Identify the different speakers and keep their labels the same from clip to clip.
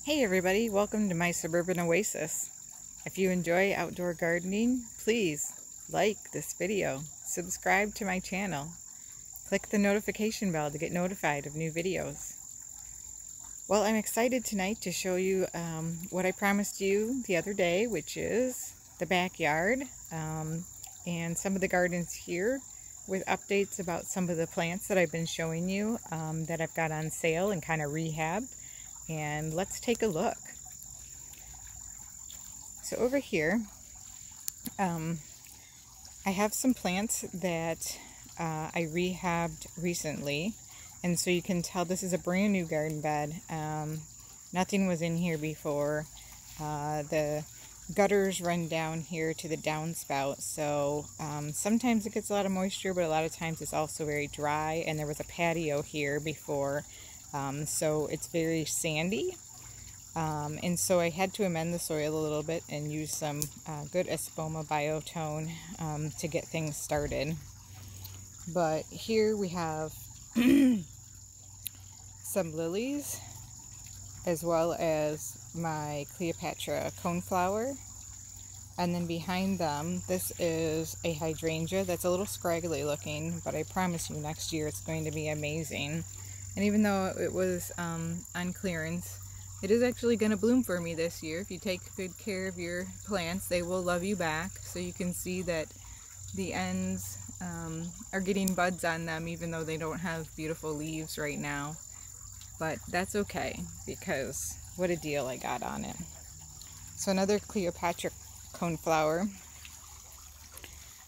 Speaker 1: Hey everybody, welcome to my Suburban Oasis. If you enjoy outdoor gardening, please like this video, subscribe to my channel, click the notification bell to get notified of new videos. Well, I'm excited tonight to show you what I promised you the other day, which is the backyard and some of the gardens here with updates about some of the plants that I've been showing you that I've got on sale and kind of rehabbed. And let's take a look. So over here, I have some plants that I rehabbed recently, and so you can tell this is a brand new garden bed. Nothing was in here before. The gutters run down here to the downspout, so sometimes it gets a lot of moisture, but a lot of times it's also very dry. And there was a patio here before, so it's very sandy, and so I had to amend the soil a little bit and use some good Espoma biotone to get things started. But here we have some lilies, as well as my Cleopatra coneflower. And then behind them, this is a hydrangea that's a little scraggly looking, but I promise you next year it's going to be amazing. And even though it was on clearance, it is actually going to bloom for me this year. If you take good care of your plants, they will love you back. So you can see that the ends are getting buds on them, even though they don't have beautiful leaves right now. But that's okay, because what a deal I got on it. So another Cleopatra coneflower,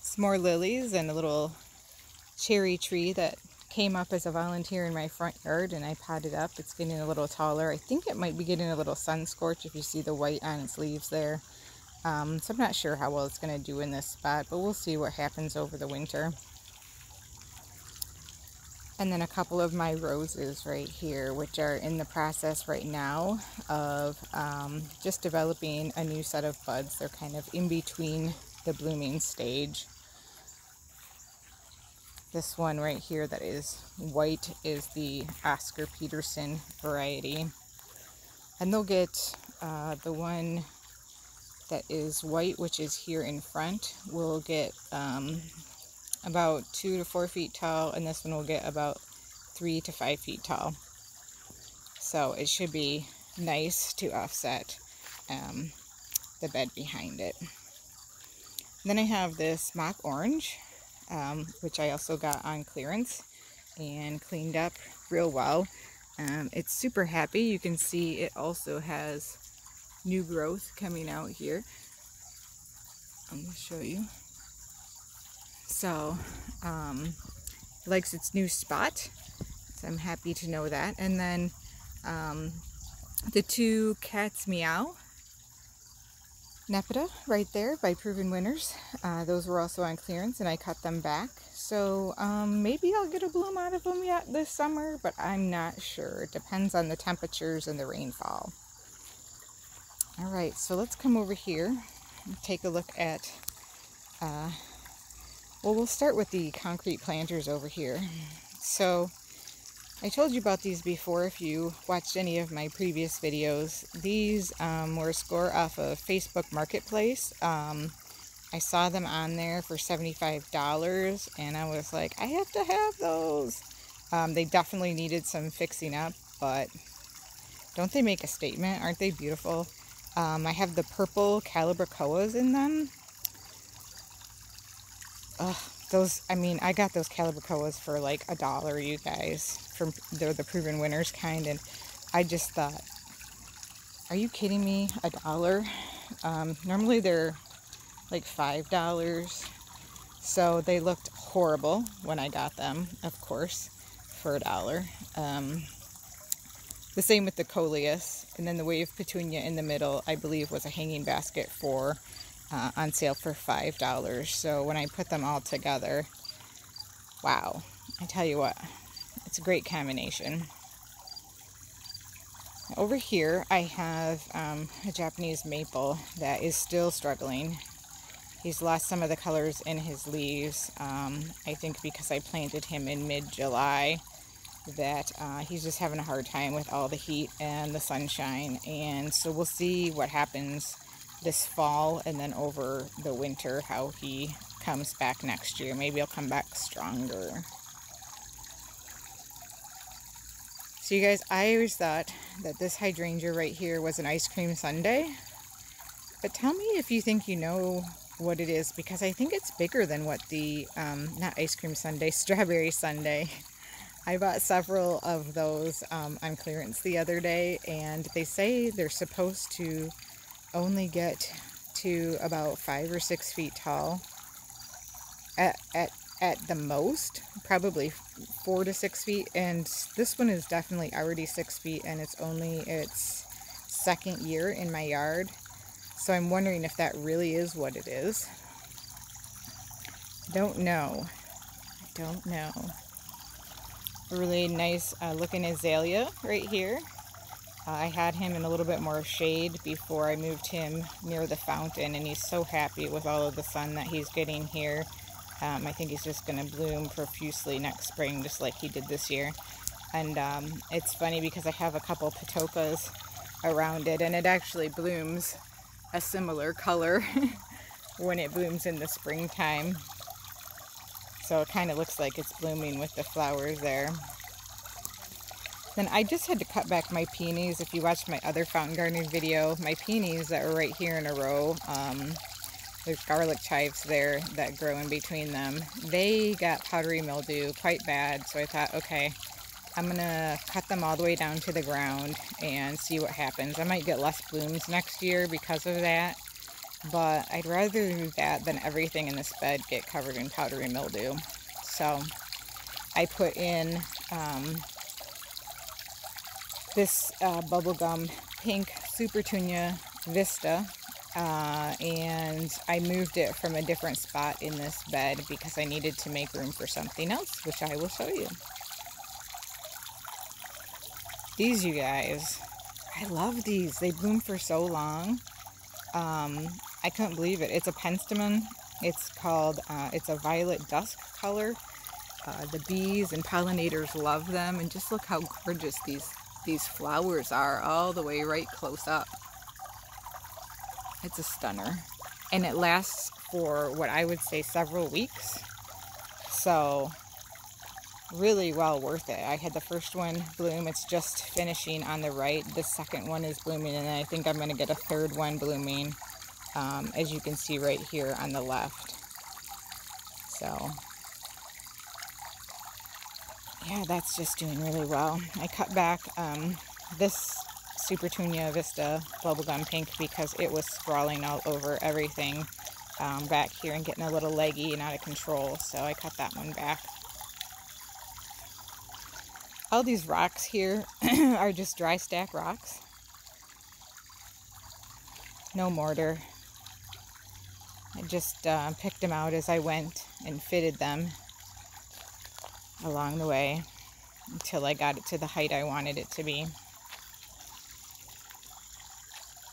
Speaker 1: some more lilies, and a little cherry tree that came up as a volunteer in my front yard, and I potted up. It's getting a little taller. I think it might be getting a little sun scorch if you see the white on its leaves there. So I'm not sure how well it's going to do in this spot, but we'll see what happens over the winter. And then a couple of my roses right here, which are in the process right now of just developing a new set of buds. They're kind of in between the blooming stage. This one right here that is white is the Oscar Peterson variety. And they'll get the one that is white, which is here in front, will get about 2 to 4 feet tall, and this one will get about 3 to 5 feet tall. So it should be nice to offset the bed behind it. And then I have this mock orange, which I also got on clearance and cleaned up real well. It's super happy. You can see it also has new growth coming out here. I'm going to show you. So it likes its new spot, so I'm happy to know that. And then the two Cats Meow Nepeta right there by Proven Winners, those were also on clearance, and I cut them back. So maybe I'll get a bloom out of them yet this summer, but I'm not sure. It depends on the temperatures and the rainfall. All right, so let's come over here and take a look at well, we'll start with the concrete planters over here. So I told you about these before if you watched any of my previous videos. These were a score off of Facebook Marketplace. I saw them on there for $75, and I was like, I have to have those. They definitely needed some fixing up, but don't they make a statement? Aren't they beautiful? I have the purple calibrachoas in them. Those, I mean, I got those calibrachoas for like $1, you guys. They're the Proven Winners kind, and I just thought, are you kidding me? $1? Normally they're like $5. So they looked horrible when I got them, of course, for $1. The same with the coleus, and then the wave petunia in the middle, I believe, was a hanging basket for on sale for $5. So when I put them all together, wow, I tell you what, it's a great combination. Over here I have a Japanese maple that is still struggling. He's lost some of the colors in his leaves, I think because I planted him in mid-July. that he's just having a hard time with all the heat and the sunshine. And so we'll see what happens this fall and then over the winter, how he comes back next year. Maybe he'll come back stronger. So you guys, I always thought that this hydrangea right here was an ice cream sundae. But tell me if you think you know what it is, because I think it's bigger than what the, not ice cream sundae, strawberry sundae. I bought several of those on clearance the other day, and they say they're supposed to only get to about 5 or 6 feet tall at the most, probably 4 to 6 feet. And this one is definitely already 6 feet, and it's only its second year in my yard. So I'm wondering if that really is what it is. Don't know. I don't know. A really nice looking azalea right here. I had him in a little bit more shade before I moved him near the fountain, and he's so happy with all of the sun that he's getting here. I think he's just going to bloom profusely next spring, just like he did this year. And it's funny because I have a couple patokas around it, and it actually blooms a similar color when it blooms in the springtime. So it kind of looks like it's blooming with the flowers there. Then I just had to cut back my peonies. If you watched my other fountain gardening video, my peonies that were right here in a row, there's garlic chives there that grow in between them. They got powdery mildew quite bad, so I thought, okay, I'm gonna cut them all the way down to the ground and see what happens. I might get less blooms next year because of that, but I'd rather do that than everything in this bed get covered in powdery mildew. So I put in this bubblegum pink Supertunia Vista, and I moved it from a different spot in this bed because I needed to make room for something else, which I will show you. These, you guys, I love these. They bloom for so long. I couldn't believe it. It's a penstemon. It's called, it's a violet dusk color. The bees and pollinators love them, and just look how gorgeous these flowers are all the way right close up. It's a stunner, and it lasts for what I would say several weeks. So really well worth it. I had the first one bloom. It's just finishing on the right. The second one is blooming, and I think I'm going to get a third one blooming, as you can see right here on the left. So yeah, that's just doing really well. I cut back this Supertunia Vista bubblegum pink because it was sprawling all over everything back here and getting a little leggy and out of control, so I cut that one back. All these rocks here are just dry stack rocks. No mortar. I just picked them out as I went and fitted them along the way until I got it to the height I wanted it to be.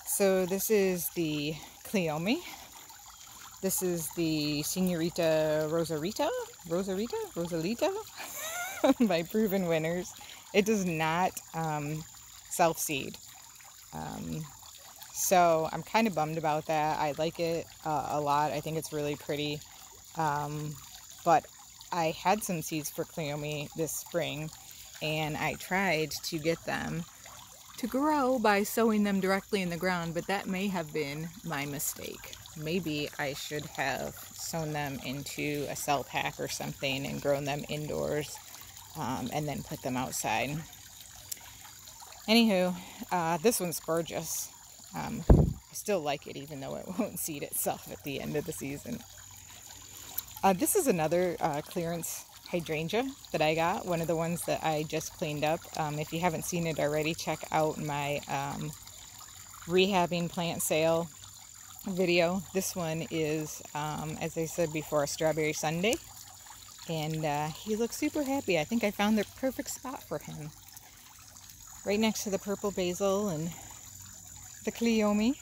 Speaker 1: So this is the Cleome. This is the Senorita Rosalita by Proven Winners. It does not self-seed. So I'm kind of bummed about that. I like it a lot. I think it's really pretty. But I had some seeds for Cleome this spring, and I tried to get them to grow by sowing them directly in the ground, but that may have been my mistake. Maybe I should have sown them into a cell pack or something and grown them indoors, and then put them outside. Anywho, this one's gorgeous. I still like it, even though it won't seed itself at the end of the season. This is another clearance hydrangea that I got, one of the ones that I just cleaned up. If you haven't seen it already, check out my rehabbing plant sale video. This one is, as I said before, a strawberry sundae, and he looks super happy. I think I found the perfect spot for him, right next to the purple basil and the Cleome.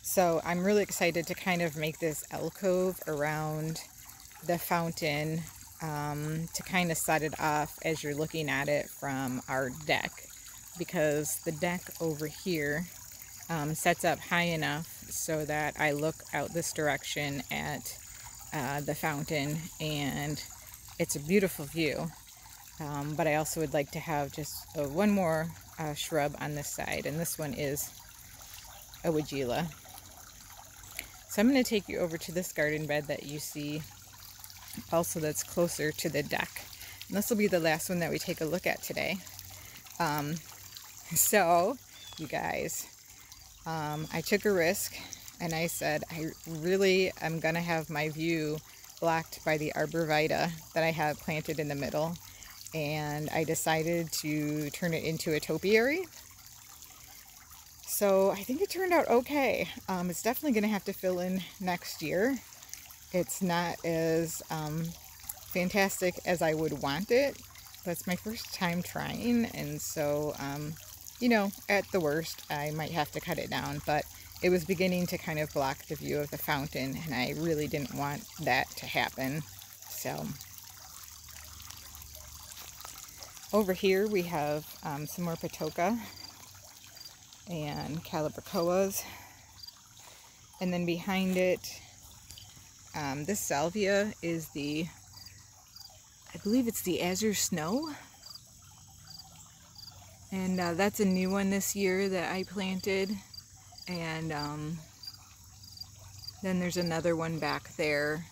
Speaker 1: So I'm really excited to kind of make this alcove around the fountain to kind of set it off as you're looking at it from our deck, because the deck over here sets up high enough so that I look out this direction at the fountain, and it's a beautiful view. But I also would like to have just one more shrub on this side, and this one is a weigela. So I'm going to take you over to this garden bed that you see also, that's closer to the deck. And this will be the last one that we take a look at today. So, you guys, I took a risk and I said I really am going to have my view blocked by the arborvitae that I have planted in the middle. And I decided to turn it into a topiary. So I think it turned out okay. It's definitely going to have to fill in next year. It's not as fantastic as I would want it, but it's my first time trying, and so, you know, at the worst, I might have to cut it down, but it was beginning to kind of block the view of the fountain, and I really didn't want that to happen. So, over here we have some more patoka and calibrachoas, and then behind it, this salvia is I believe it's the azure snow, and that's a new one this year that I planted. And then there's another one back there.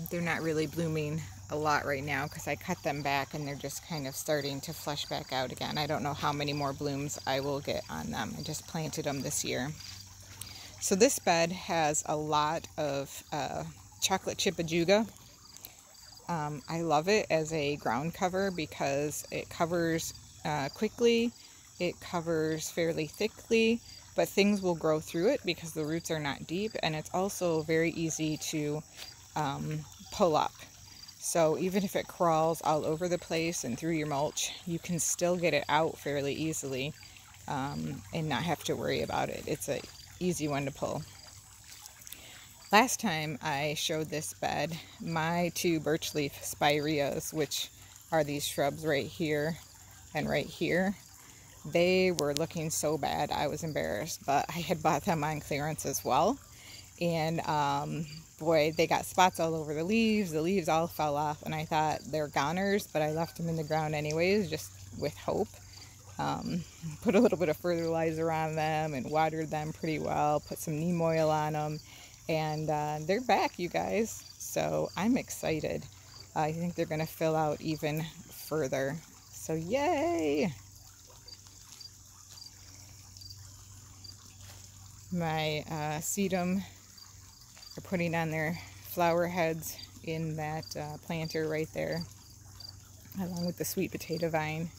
Speaker 1: They're not really blooming a lot right now because I cut them back and they're just kind of starting to flush back out again. I don't know how many more blooms I will get on them. I just planted them this year. So this bed has a lot of chocolate chip ajuga. I love it as a ground cover because it covers quickly, it covers fairly thickly, but things will grow through it because the roots are not deep, and it's also very easy to pull up. So even if it crawls all over the place and through your mulch, you can still get it out fairly easily and not have to worry about it. It's an easy one to pull. Last time I showed this bed, my two birch leaf spireas, which are these shrubs right here and right here, they were looking so bad I was embarrassed, but I had bought them on clearance as well. And boy, they got spots all over the leaves all fell off, and I thought they're goners, but I left them in the ground anyways, just with hope. Put a little bit of fertilizer on them and watered them pretty well, put some neem oil on them, and they're back, you guys. So I'm excited. I think they're going to fill out even further. So yay! My sedum are putting on their flower heads in that planter right there, along with the sweet potato vine.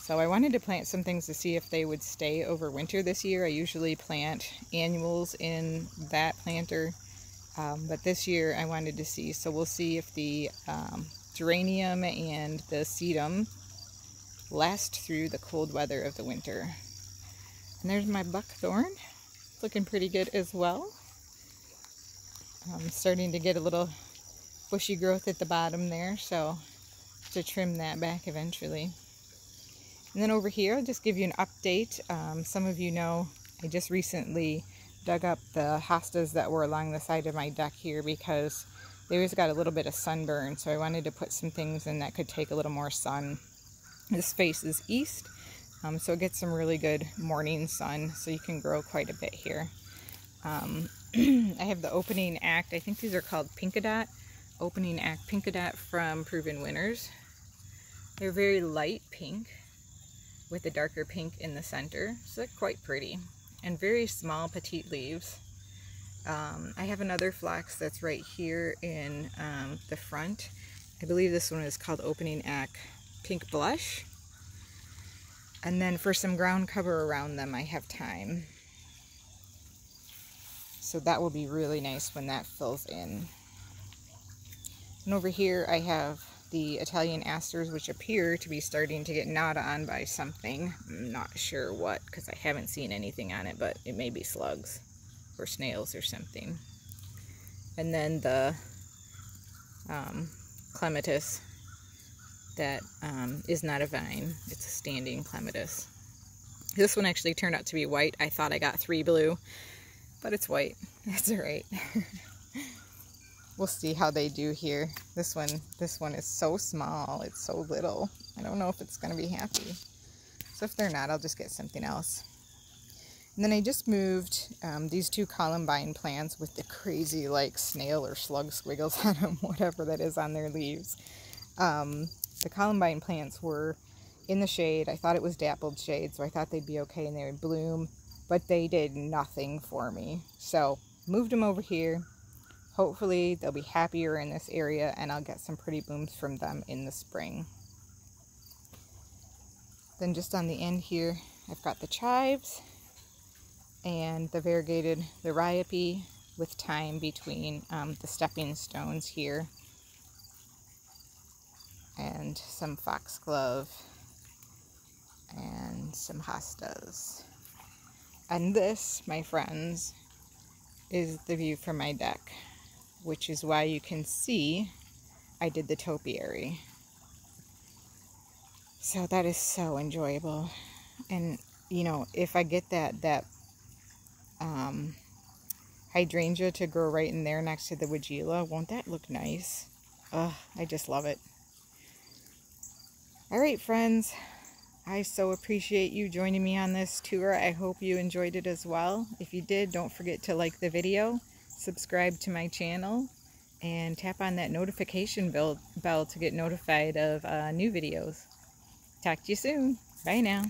Speaker 1: So I wanted to plant some things to see if they would stay over winter this year. I usually plant annuals in that planter, but this year I wanted to see. So we'll see if the geranium and the sedum last through the cold weather of the winter. And there's my buckthorn, looking pretty good as well. I'm starting to get a little bushy growth at the bottom there, so to trim that back eventually. And then over here, I'll just give you an update. Some of you know I just recently dug up the hostas that were along the side of my deck here because they always got a little bit of sunburn, so I wanted to put some things in that could take a little more sun. This faces east, so it gets some really good morning sun, so you can grow quite a bit here. I have the opening act, I think these are called Pinkadot, opening act Pinkadot from Proven Winners. They're very light pink with a darker pink in the center, so they're quite pretty, and very small petite leaves. I have another phlox that's right here in the front. I believe this one is called Opening Act Pink Blush. And then for some ground cover around them, I have thyme. So that will be really nice when that fills in. And over here I have the Italian asters, which appear to be starting to get gnawed on by something. I'm not sure what, because I haven't seen anything on it, but it may be slugs or snails or something. And then the clematis that is not a vine. It's a standing clematis. This one actually turned out to be white. I thought I got 3 blue, but it's white. That's all right. We'll see how they do here. This one is so small. It's so little. I don't know if it's going to be happy. So if they're not, I'll just get something else. And then I just moved these 2 columbine plants with the crazy like snail or slug squiggles on them, whatever that is on their leaves. The columbine plants were in the shade. I thought it was dappled shade, so I thought they'd be okay and they would bloom, but they did nothing for me. So moved them over here. Hopefully they'll be happier in this area and I'll get some pretty blooms from them in the spring. Then just on the end here, I've got the chives and the variegated liriope with thyme between the stepping stones here, and some foxglove and some hostas. And this, my friends, is the view from my deck, which is why you can see I did the topiary. So that is so enjoyable. And you know, if I get that hydrangea to grow right in there next to the weigela, won't that look nice? Ugh, I just love it. Alright friends, I so appreciate you joining me on this tour. I hope you enjoyed it as well. If you did, don't forget to like the video, subscribe to my channel, and tap on that notification bell to get notified of new videos. Talk to you soon. Bye now.